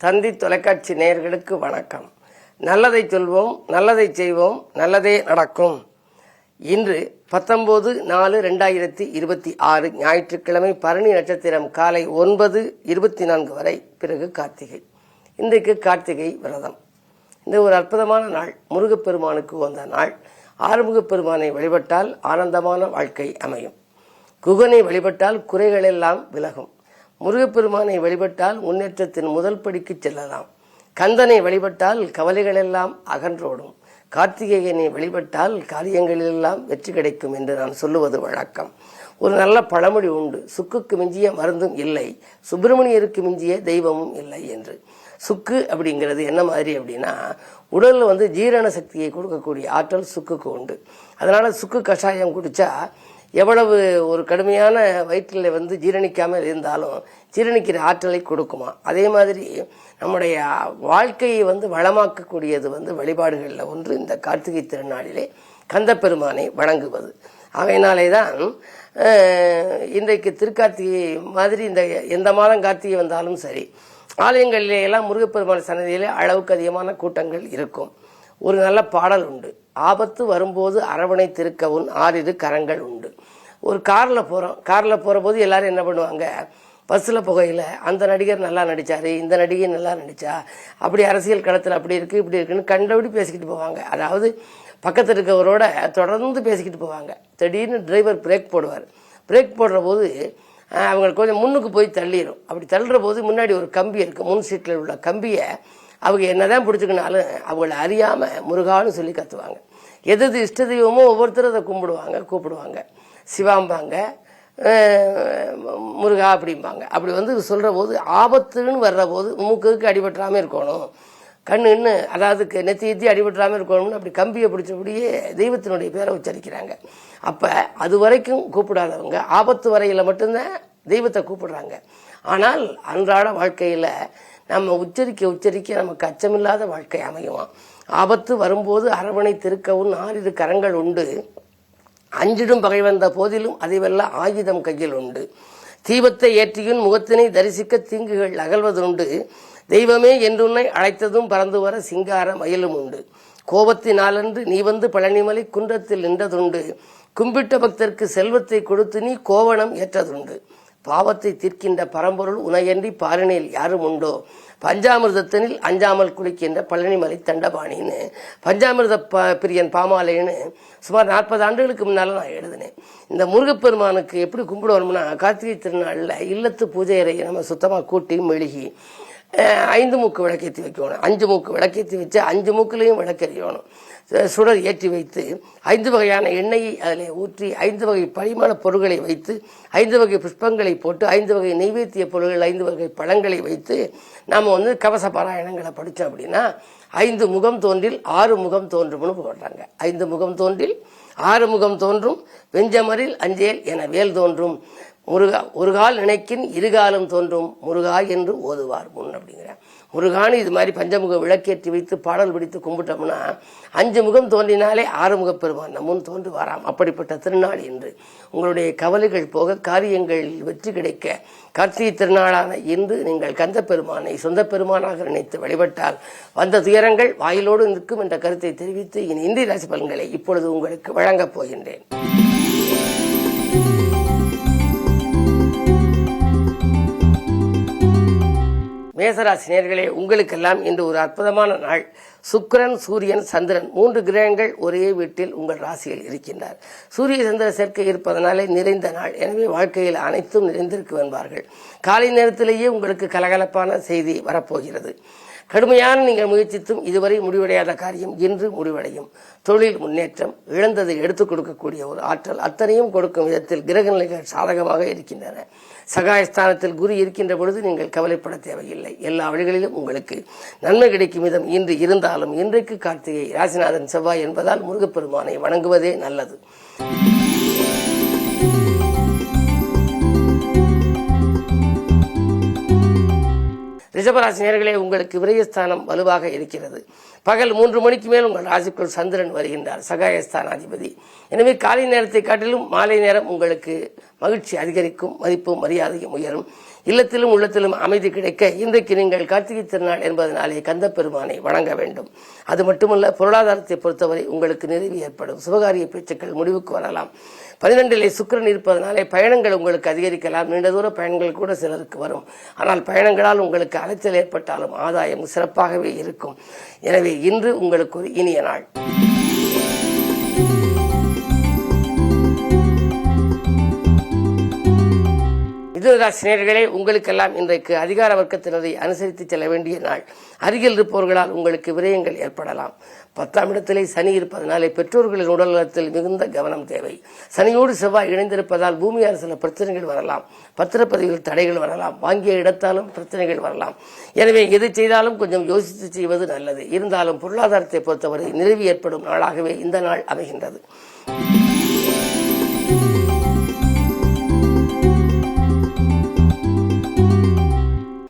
தந்தி தொலைக்காட்சி நேயர்களுக்கு வணக்கம். நல்லதை சொல்வோம், நல்லதை செய்வோம், நல்லதே நடக்கும். இன்று 19/4/2026 ஞாயிற்றுக்கிழமை, பரணி நட்சத்திரம் காலை 9:24 வரை, பிறகு கார்த்திகை. இன்றைக்கு கார்த்திகை விரதம். இந்த ஒரு அற்புதமான நாள், முருகப்பெருமானுக்கு வந்த நாள். ஆறுமுகப்பெருமானை வழிபட்டால் ஆனந்தமான வாழ்க்கை அமையும். குகனை வழிபட்டால் குறைகளெல்லாம் விலகும். முருகப்பெருமானை வழிபட்டால் முன்னேற்றத்தின் முதல் படிக்கு செல்லலாம். கந்தனை வழிபட்டால் கவலைகளெல்லாம் அகன்றோடும். கார்த்திகேயனை வழிபட்டால் காரியங்களிலெல்லாம் வெற்றி கிடைக்கும் என்று நான் சொல்லுவது வழக்கம். ஒரு நல்ல பழமொழி உண்டு, சுக்குக்கு மிஞ்சிய மருந்தும் இல்லை, சுப்பிரமணியருக்கு மிஞ்சிய தெய்வமும் இல்லை என்று. சுக்கு அப்படிங்கிறது என்ன மாதிரி அப்படின்னா, உடலில் ஜீரண சக்தியை கொடுக்கக்கூடிய ஆற்றல் சுக்குக்கு உண்டு. அதனால சுக்கு கஷாயம் குடிச்சா எவ்வளவு ஒரு கடுமையான வயிற்றில் ஜீரணிக்காமல் இருந்தாலும் ஜீரணிக்கிற ஆற்றலை கொடுக்குமா. அதே மாதிரி நம்முடைய வாழ்க்கையை வளமாக்கக்கூடியது வழிபாடுகளில் ஒன்று இந்த கார்த்திகை திருநாளிலே கந்தப்பெருமானை வணங்குவது. அவையினாலே தான் இன்றைக்கு திருக்கார்த்திகை மாதிரி இந்த எந்த மாதம் கார்த்திகை வந்தாலும் சரி, ஆலயங்களிலே எல்லாம் முருகப்பெருமான் சன்னதியிலே அளவுக்கு அதிகமான கூட்டங்கள் இருக்கும். ஒரு நல்ல பாடல் உண்டு, ஆபத்து வரும்போது அரவணை திருக்கவுன் ஆறிரு கரங்கள் உண்டு. ஒரு காரில் போகிற போது எல்லாரும் என்ன பண்ணுவாங்க, பஸ்ஸில் புகையில் அந்த நடிகர் நல்லா நடித்தார், இந்த நடிகை நல்லா நடித்தா, அப்படி அரசியல் களத்தில் அப்படி இருக்குது இப்படி இருக்குன்னு கண்டபடி பேசிக்கிட்டு போவாங்க. அதாவது பக்கத்தில் இருக்கவரோட தொடர்ந்து பேசிக்கிட்டு போவாங்க. திடீர்னு டிரைவர் பிரேக் போடுவார். பிரேக் போடுற போது அவங்களுக்கு கொஞ்சம் முன்னுக்கு போய் தள்ளிடும். அப்படி தள்ளுற போது முன்னாடி ஒரு கம்பி இருக்குது, முன் சீட்டில் உள்ள கம்பியை அவங்க என்னதான் பிடிச்சிக்கினாலும் அவங்கள அறியாமல் முருகான்னு சொல்லி கத்துவாங்க. எது இஷ்ட தெய்வமோ ஒவ்வொருத்தரும் அதை கூப்பிடுவாங்க. சிவாம்பாங்க, முருகா அப்படிம்பாங்க. அப்படி சொல்கிற போது ஆபத்துன்னு வர்ற போது மூக்குக்கு அடிபட்டுறாமல் இருக்கணும், கண்ணுன்னு அதாவது நெத்தி அடிபட்டுறாமல் இருக்கணும்னு அப்படி கம்பியை பிடிச்சபடியே தெய்வத்தினுடைய பேரை உச்சரிக்கிறாங்க. அப்போ அது வரைக்கும் கூப்பிடாதவங்க ஆபத்து வரையில் மட்டும்தான் தெய்வத்தை கூப்பிடுறாங்க. ஆனால் அன்றாட வாழ்க்கையில் நம்ம உச்சரிக்க நமக்கு அச்சமில்லாத வாழ்க்கை அமையும். ஆபத்து வரும்போது அரவணை திருக்கவும் ஆறிரு கரங்கள் உண்டு, அஞ்சிடும் பகை வந்த போதிலும் அதைவல்ல ஆயுதம் கையில் உண்டு. தீபத்தை ஏற்றியும் முகத்தினை தரிசிக்க தீங்குகள் அகல்வதுண்டு. தெய்வமே என்றுன்னை அழைத்ததும் பறந்து வர சிங்கார மயிலும் உண்டு. கோபத்தினாலன்று நீ பழனிமலை குன்றத்தில் நின்றதுண்டு. கும்பிட்ட பக்தருக்கு செல்வத்தை கொடுத்து நீ கோவணம் ஏற்றதுண்டு. பாவத்தை தீர்க்கின்ற பரம்பொருள் உனையன்றி பாரினில் யாரும் உண்டோ. பஞ்சாமிர்தத்தினில் அஞ்சாமல் குளிக்கின்ற பழனிமலை தண்டபாணின்னு பஞ்சாமிர்த பிரியன் பாமாலைன்னு சுமார் 40 ஆண்டுகளுக்கு முன்னால் நான் எழுதினேன். இந்த முருகப்பெருமானுக்கு எப்படி கும்பிடுவோம்னா, கார்த்திகை திருநாளில் இல்லத்து பூஜை அறையை நம்ம சுத்தமாக கூட்டி மெழுகி 5 மூக்கு விளக்கேற்றி வைக்கணும். 5 மூக்கு விளக்கேற்றி வச்சு 5 மூக்குலையும் விளக்கெறியணும். சுடர் ஏற்றி வைத்து 5 வகையான எண்ணெயை அதில் ஊற்றி 5 வகை பரிமாண பொருட்களை வைத்து 5 வகை புஷ்பங்களை போட்டு 5 வகை நெய்வேத்திய பொருள்கள் 5 வகை பழங்களை வைத்து நாம் கவச பாராயணங்களை படித்தோம் அப்படின்னா 5 முகம் தோன்றில் 6 முகம் தோன்றும்னு போடுறாங்க. 5 முகம் தோன்றில் 6 முகம் தோன்றும், வெஞ்சமரில் அஞ்சேல் என வேல் தோன்றும். முருகா ஒரு கால் நினைக்கின் இருகாலம் தோன்றும், முருகா என்று ஓதுவார் முன் அப்படிங்கிற முருகானு இது மாதிரி பஞ்சமுக விளக்கேற்றி வைத்து பாடல் பிடித்து கும்பிட்டோம்னா 5 முகம் தோன்றினாலே 6 முகப்பெருமான் முன் தோன்று வாராம். அப்படிப்பட்ட திருநாள் இன்று. உங்களுடைய கவலைகள் போக, காரியங்கள் வெற்றி கிடைக்க, கார்த்திகை திருநாளான இன்று நீங்கள் கந்த பெருமானை சொந்த பெருமானாக நினைத்து வழிபட்டால் வந்த துயரங்கள் வாயிலோடு நிற்கும் என்ற கருத்தை தெரிவித்து இனி இந்திய ராசி பலன்களை இப்பொழுது உங்களுக்கு வழங்கப் போகின்றேன். மேசராசி நேயர்களே, உங்களுக்கெல்லாம் இன்று ஒரு அற்புதமான நாள். சுக்கிரன், சூரியன், சந்திரன் 3 கிரகங்கள் ஒரே வீட்டில் உங்கள் ராசியில் இருக்கின்றார். சூரிய சந்திர சேர்க்கை இருப்பதனாலே நிறைந்த நாள். எனவே வாழ்க்கையில் அனைத்தும் நிறைந்திருக்கு என்பார்கள். காலை நேரத்திலேயே உங்களுக்கு கலகலப்பான செய்தி வரப்போகிறது. கடுமையான நீங்கள் முயற்சித்தும் இதுவரை முடிவடையாத காரியம் இன்று முடிவடையும். தொழில் முன்னேற்றம், இழந்ததை எடுத்துக் கொடுக்கக்கூடிய ஒரு ஆற்றல் அத்தனையும் கொடுக்கும் விதத்தில் கிரக நிலைகள் சாதகமாக இருக்கின்றன. சகாயஸ்தானத்தில் குரு இருக்கின்ற பொழுது நீங்கள் கவலைப்பட தேவையில்லை. எல்லா வழிகளிலும் உங்களுக்கு நன்மை கிடைக்கும் விதம் இன்று இருந்தாலும் இன்றைக்கு கார்த்திகை ராசிநாதன் செவ்வாய் என்பதால் முருகப்பெருமானை வணங்குவதே நல்லது. ரிஷபராசி நேயர்களே, உங்களுக்கு விரயஸ்தானம் வலுவாக இருக்கிறது. பகல் 3 மணிக்கு மேல் உங்கள் ராசிக்குள் சந்திரன் வருகின்றார், சகாயஸ்தானாதிபதி. எனவே காலை நேரத்தை காட்டிலும் மாலை நேரம் உங்களுக்கு மகிழ்ச்சி அதிகரிக்கும், மதிப்பும் மரியாதையும் உயரும். இல்லத்திலும் உள்ளத்திலும் அமைதி கிடைக்க இன்றைக்கு நீங்கள் கார்த்திகை திருநாள் என்பதனாலே கந்த பெருமானை வணங்க வேண்டும். அது மட்டுமல்ல, பொருளாதாரத்தை பொறுத்தவரை உங்களுக்கு நிறைவு ஏற்படும். சுபகாரிய பேச்சுக்கள் முடிவுக்கு வரலாம். 12 சுக்கிரன் இருப்பதனாலே பயணங்கள் உங்களுக்கு அதிகரிக்கலாம். நீண்ட தூர பயணங்கள் கூட சிலருக்கு வரும். ஆனால் பயணங்களால் உங்களுக்கு அலைச்சல் ஏற்பட்டாலும் ஆதாயம் சிறப்பாகவே இருக்கும். எனவே இன்று உங்களுக்கு ஒரு இனிய நாள். மிதுனராசினியர்களே, உங்களுக்கெல்லாம் இன்றைக்கு அதிகார வர்க்கத்தினரை அனுசரித்து செல்ல வேண்டிய நாள். அருகில் இருப்பவர்களால் உங்களுக்கு விரயங்கள் ஏற்படலாம். 10ஆம் இடத்திலே சனி இருப்பதனாலே பெற்றோர்களின் உடல்நலத்தில் மிகுந்த கவனம் தேவை. சனியோடு செவ்வாய் இணைந்திருப்பதால் பூமியால் சில பிரச்சனைகள் வரலாம். பத்திரப்பதிவில் தடைகள் வரலாம். வாங்கிய இடத்தாலும் பிரச்சனைகள் வரலாம். எனவே எது செய்தாலும் கொஞ்சம் யோசித்து செய்வது நல்லது. இருந்தாலும் பொருளாதாரத்தை பொறுத்தவரை நிறைவு ஏற்படும் நாளாகவே இந்த நாள் அமைகின்றது.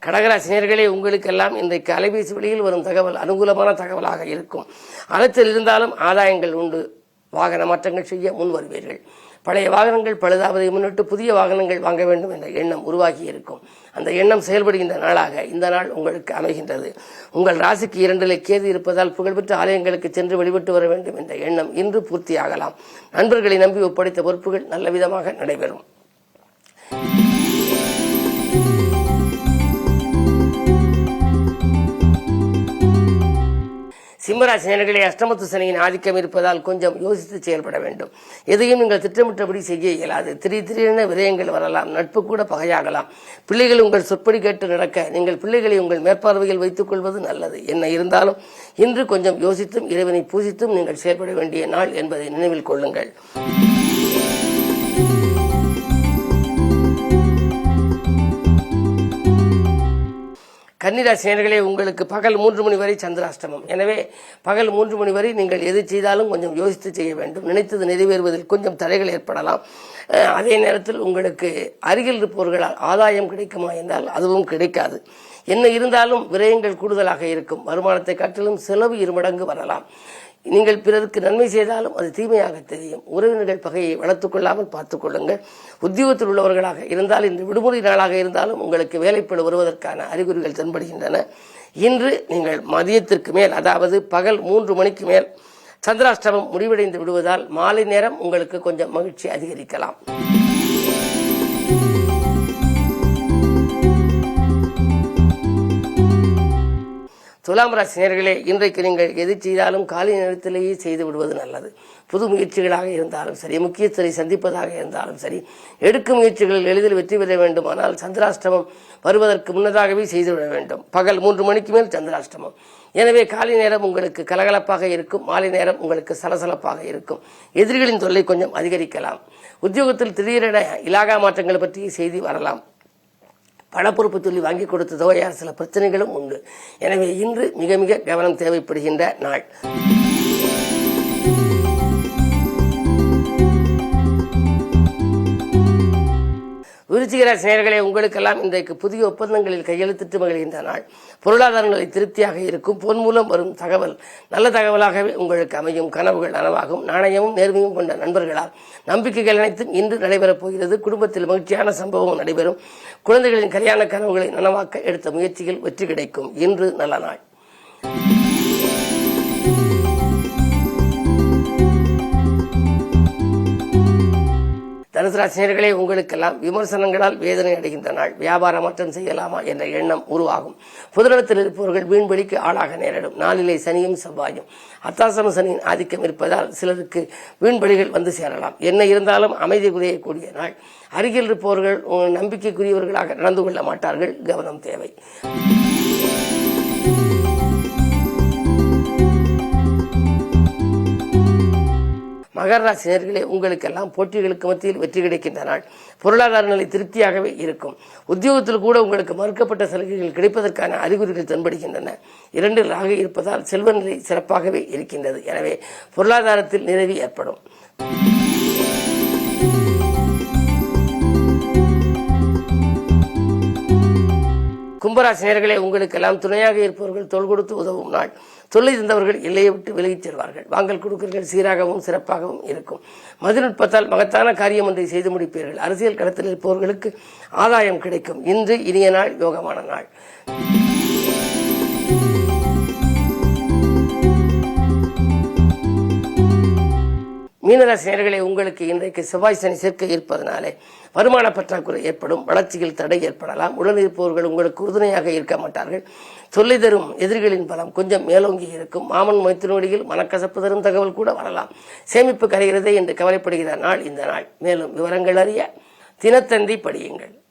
கடகராசினியர்களே, உங்களுக்கெல்லாம் இன்றைக்கு அலைபேசி வழியில் வரும் தகவல் அனுகூலமான தகவலாக இருக்கும். அலைச்சல் இருந்தாலும் ஆதாயங்கள் உண்டு. வாகன மாற்றங்கள் செய்ய முன் வருவீர்கள். பழைய வாகனங்கள் பழுதாவதை முன்னிட்டு புதிய வாகனங்கள் வாங்க வேண்டும் என்ற எண்ணம் உருவாகி இருக்கும். அந்த எண்ணம் செயல்படுகின்ற நாளாக இந்த நாள் உங்களுக்கு அமைகின்றது. உங்கள் ராசிக்கு 2 கேது இருப்பதால் புகழ்பெற்ற ஆலயங்களுக்கு சென்று வழிபட்டு வர வேண்டும் என்ற எண்ணம் இன்று பூர்த்தியாகலாம். நண்பர்களை நம்பி ஒப்படைத்த பொறுப்புகள் நல்ல விதமாக நடைபெறும். சிம்மராசினியர்களே, அஷ்டமத்து சனியின் ஆதிக்கம் இருப்பதால் கொஞ்சம் யோசித்து செயல்பட வேண்டும். எதையும் நீங்கள் திட்டமிட்டபடி செய்ய இயலாது. திடீரென விரயங்கள் வரலாம். நட்பு கூட பகையாகலாம். பிள்ளைகள் உங்கள் சொற்படி கேட்டு நடக்க நீங்கள் பிள்ளைகளை உங்கள் மேற்பார்வையில் வைத்துக் கொள்வது நல்லது. என்ன இருந்தாலும் இன்று கொஞ்சம் யோசித்தும் இறைவனை பூசித்தும் நீங்கள் செயல்பட வேண்டிய நாள் என்பதை நினைவில் கொள்ளுங்கள். கன்னிராசினியர்களே, உங்களுக்கு பகல் 3 மணி வரை சந்திராஷ்டமம். எனவே பகல் 3 மணி வரை நீங்கள் எது செய்தாலும் கொஞ்சம் யோசித்து செய்ய வேண்டும். நினைத்தது நிறைவேறுவதில் கொஞ்சம் தடைகள் ஏற்படலாம். அதே நேரத்தில் உங்களுக்கு அருகில் இருப்பவர்களால் ஆதாயம் கிடைக்குமா என்றால் அதுவும் கிடைக்காது. என்ன இருந்தாலும் விரயங்கள் கூடுதலாக இருக்கும். வருமானத்தை காட்டிலும் செலவு 2 மடங்கு வரலாம். நீங்கள் பிறருக்கு நன்மை செய்தாலும் அது தீமையாக தெரியும். உறவினர்கள் பகையை வளர்த்துக் கொள்ளாமல் பார்த்துக் கொள்ளுங்கள். உத்தியோகத்தில் உள்ளவர்களாக இருந்தால் இன்று விடுமுறை நாளாக இருந்தாலும் உங்களுக்கு வேலைப்படு வருவதற்கான அறிகுறிகள் தென்படுகின்றன. இன்று நீங்கள் மதியத்திற்கு மேல், அதாவது பகல் 3 மணிக்கு மேல் சந்திராஷ்டமம் முடிவடைந்து விடுவதால் மாலை நேரம் உங்களுக்கு கொஞ்சம் மகிழ்ச்சி அதிகரிக்கலாம். துலாம் ராசினியர்களே, இன்றைக்கு நீங்கள் எது செய்தாலும் காலை நேரத்திலேயே செய்து விடுவது நல்லது. புது முயற்சிகளாக இருந்தாலும் சரி, முக்கியஸ்தரை சந்திப்பதாக இருந்தாலும் சரி, எடுக்கும் முயற்சிகளில் எளிதில் வெற்றி பெற வேண்டுமானால் சந்திராஷ்டமம் வருவதற்கு முன்னதாகவே செய்துவிட வேண்டும். பகல் 3 மணிக்கு மேல் சந்திராஷ்டமம். எனவே காலை நேரம் உங்களுக்கு கலகலப்பாக இருக்கும். மாலை நேரம் உங்களுக்கு சலசலப்பாக இருக்கும். எதிரிகளின் தொல்லை கொஞ்சம் அதிகரிக்கலாம். உத்தியோகத்தில் திடீரென இலாகா மாற்றங்கள் பற்றிய செய்தி வரலாம். பணப்பொறுப்பு சொல்லி வாங்கி கொடுத்த தொகையால் சில பிரச்சனைகளும் உண்டு. எனவே இன்று மிக மிக கவனம் தேவைப்படுகின்ற நாள். விருச்சிக ராசி நேயர்களே, உங்களுக்கெல்லாம் இன்றைக்கு புதிய ஒப்பந்தங்களில் கையெழுத்திட்டு மகிழ்கின்ற நாள். பொருளாதார நிலை திருப்தியாக இருக்கும். பொன் மூலம் வரும் தகவல் நல்ல தகவலாகவே உங்களுக்கு அமையும். கனவுகள் நனவாகும். நாணயமும் நேர்மையும் கொண்ட நண்பர்களால் நம்பிக்கைகள் அனைத்தும் இன்று நடைபெறப் போகிறது. குடும்பத்தில் மகிழ்ச்சியான சம்பவம் நடைபெறும். குழந்தைகளின் கல்யாண கனவுகளை நனவாக்க எடுத்த முயற்சியில் வெற்றி கிடைக்கும். இன்று நல்ல நாள். தனுசு ராசினியர்களே, உங்களுக்கெல்லாம் விமர்சனங்களால் வேதனை அடைகின்ற நாள். வியாபார மாற்றம் செய்யலாமா என்ற எண்ணம் உருவாகும். புதுநலத்தில் இருப்பவர்கள் வீண்வழிக்கு ஆளாக நேரிடும். நாளிலே சனியும் செவ்வாயும் அத்தாசம சனியின் ஆதிக்கம் இருப்பதால் சிலருக்கு வீண்வழிகள் வந்து சேரலாம். என்ன இருந்தாலும் அமைதி குறையக்கூடிய நாள். அருகில் இருப்பவர்கள் நம்பிக்கைக்குரியவர்களாக நடந்து கொள்ள மாட்டார்கள். கவனம் தேவை. மகர ராசி நேயர்களே, உங்களுக்கெல்லாம் போட்டிகளுக்கு மத்தியில் வெற்றி கிடைக்கின்ற நாள். பொருளாதார நிலை திருப்தியாகவே இருக்கும். உத்தியோகத்தில் கூட உங்களுக்கு மறுக்கப்பட்ட சலுகைகள் கிடைப்பதற்கான அறிகுறிகள் தென்படுகின்றன. 2 ராகு இருப்பதால் செல்வ நிலை சிறப்பாகவே இருக்கின்றது. எனவே பொருளாதாரத்தில் நிறைவு ஏற்படும். கும்பராசி நேயர்களே, உங்களுக்கெல்லாம் துணையாக இருப்பவர்கள் தோள் கொடுத்து உதவும் நாள். தொல்லை தந்தவர்கள் எல்லையை விட்டு விலகிச் செல்வார்கள். வாங்கல் கொடுக்கல்கள் சீராகவும் சிறப்பாகவும் இருக்கும். மதிநுட்பத்தால் மகத்தான காரியம் ஒன்றை செய்து முடிப்பீர்கள். அரசியல் களத்தில் இருப்பவர்களுக்கு ஆதாயம் கிடைக்கும். இன்று இனிய நாள், யோகமான நாள். மீனராசி நேயர்களே, உங்களுக்கு இன்றைக்கு செவ்வாய் சனி சேர்க்கை இருப்பதனாலே வருமான பற்றாக்குறை ஏற்படும். வளர்ச்சியில் தடை ஏற்படலாம். உடன் இருப்பவர்கள் உங்களுக்கு உறுதுணையாக இருக்க மாட்டார்கள். தொல்லை தரும் எதிரிகளின் பலம் கொஞ்சம் மேலோங்கி இருக்கும். மாமன் மைத்தினோடியில் மனக்கசப்பு தரும் தகவல் கூட வரலாம். சேமிப்பு கரைகிறதே என்று கவலைப்படுகிற நாள் இந்த நாள். மேலும் விவரங்கள் அறிய தினத்தந்தி படியுங்கள்.